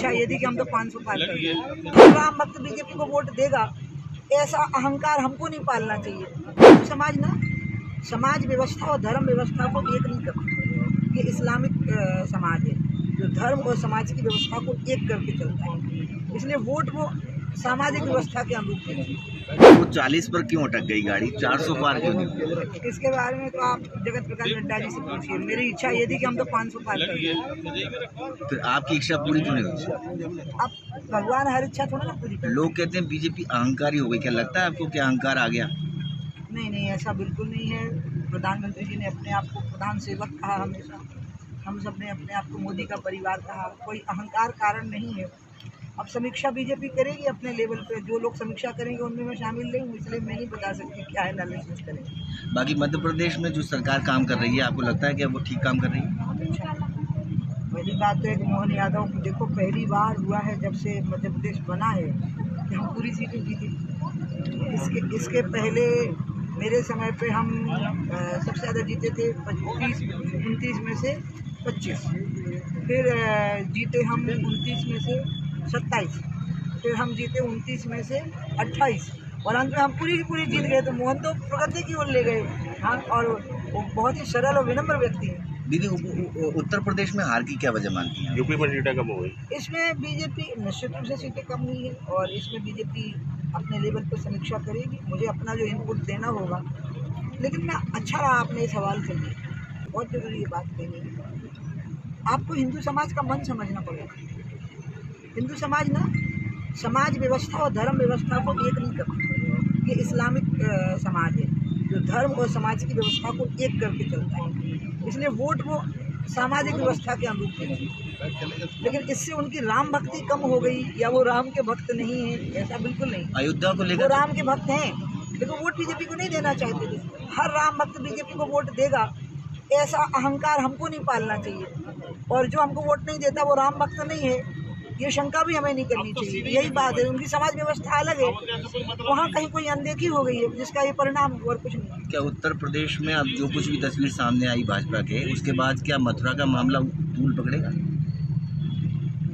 इच्छा ये थी कि हम तो 500 पार कर दें। राम भक्त बीजेपी को वोट देगा, ऐसा अहंकार हमको नहीं पालना चाहिए। समाज ना समाज व्यवस्था और धर्म व्यवस्था को एक नहीं करता। ये इस्लामिक समाज है जो धर्म और समाज की व्यवस्था को एक करके चलता है, इसलिए वोट वो सामाजिक व्यवस्था के अनुरूप है। वो 40 पर क्यों अटक गई गाड़ी, 400 पार क्यों नहीं? इसके बारे में तो आप जगत प्रकाश नड्डा जी से पूछिए। मेरी इच्छा ये थी कि हम तो 500 पार कर दें। फिर आपकी इच्छा पूरी क्यों नहीं हुई? अब भगवान हर इच्छा थोड़ा ना पूरी करते। लोग कहते हैं बीजेपी अहंकारी हो गई, क्या लगता है आपको कि अहंकार आ गया? नहीं, ऐसा बिल्कुल नहीं है। प्रधानमंत्री जी ने अपने आप को प्रधान सेवक कहा, हमेशा हम सब ने अपने आप को मोदी का परिवार कहा। कोई अहंकार कारण नहीं है। अब समीक्षा बीजेपी करेगी अपने लेवल पे, जो लोग समीक्षा करेंगे उनमें मैं शामिल नहीं हूँ, इसलिए मैं नहीं बता सकती क्या एनालिसिस करेंगे। बाकी मध्य प्रदेश में जो सरकार काम कर रही है, आपको लगता है कि वो ठीक काम कर रही है? पहली बात तो है कि मोहन यादव, देखो पहली बार हुआ है जब से मध्य प्रदेश बना है कि हम पूरी सीटें जीते। इसके पहले मेरे समय पे हम सबसे ज़्यादा जीते थे 29 में से 25, फिर जीते हम 29 में से 27, फिर हम जीते 29 में से 28 और अंत में हम पूरी की पूरी जीत गए। तो मोहन तो प्रगति की ओर ले गए। हाँ, और वो बहुत ही सरल और विनम्र व्यक्ति है। दीदी, उत्तर प्रदेश में हार की क्या वजह मानती हैं? यूपी में सीटें कम हो गई। इसमें बीजेपी निश्चित रूप से सीटें कम हुई है और इसमें बीजेपी अपने लेवल पर समीक्षा करेगी। मुझे अपना जो इनपुट देना होगा, लेकिन मैं अच्छा रहा आपने सवाल कर लिया, बहुत जरूरी ये बात कहनी है। आपको हिंदू समाज का मन समझना पड़ेगा। हिंदू समाज ना समाज व्यवस्था और धर्म व्यवस्था को एक नहीं करता। ये इस्लामिक समाज है जो धर्म और समाज की व्यवस्था को एक करके चलता है, इसलिए वोट वो सामाजिक व्यवस्था के अनुरूप है। लेकिन इससे उनकी राम भक्ति कम हो गई या वो राम के भक्त नहीं है, ऐसा बिल्कुल नहीं। अयोध्या को वो लेकर राम के भक्त हैं, लेकिन वोट बीजेपी को नहीं देना चाहते थे। हर राम भक्त बीजेपी को वोट देगा, ऐसा अहंकार हमको नहीं पालना चाहिए। और जो हमको वोट नहीं देता वो राम भक्त नहीं है, ये शंका भी हमें नहीं करनी चाहिए। यही बात है, उनकी समाज व्यवस्था अलग है, वहाँ कहीं कोई अनदेखी हो गई है जिसका ये परिणाम और कुछ नहीं। क्या उत्तर प्रदेश में अब जो कुछ भी तस्वीर सामने आई भाजपा के, उसके बाद क्या मथुरा का मामला तूल पकड़ेगा?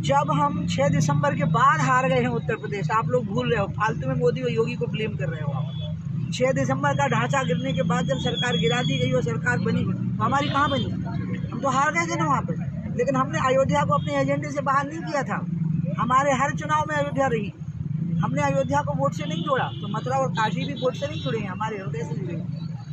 जब हम 6 दिसंबर के बाद हार गए हैं उत्तर प्रदेश, आप लोग भूल रहे हो, फालतू में मोदी और योगी को ब्लेम कर रहे हो। 6 दिसंबर का ढांचा गिरने के बाद जब सरकार गिरा दी गई और सरकार बनी, तो हमारी कहाँ बनी? हम तो हार गए थे ना वहाँ पर। लेकिन हमने अयोध्या को अपने एजेंडे से बाहर नहीं किया था। हमारे हर चुनाव में अयोध्या रही। हमने अयोध्या को वोट से नहीं जोड़ा, तो मथुरा और काशी भी वोट से नहीं जुड़े हैं, हमारे हृदय से जुड़े हैं।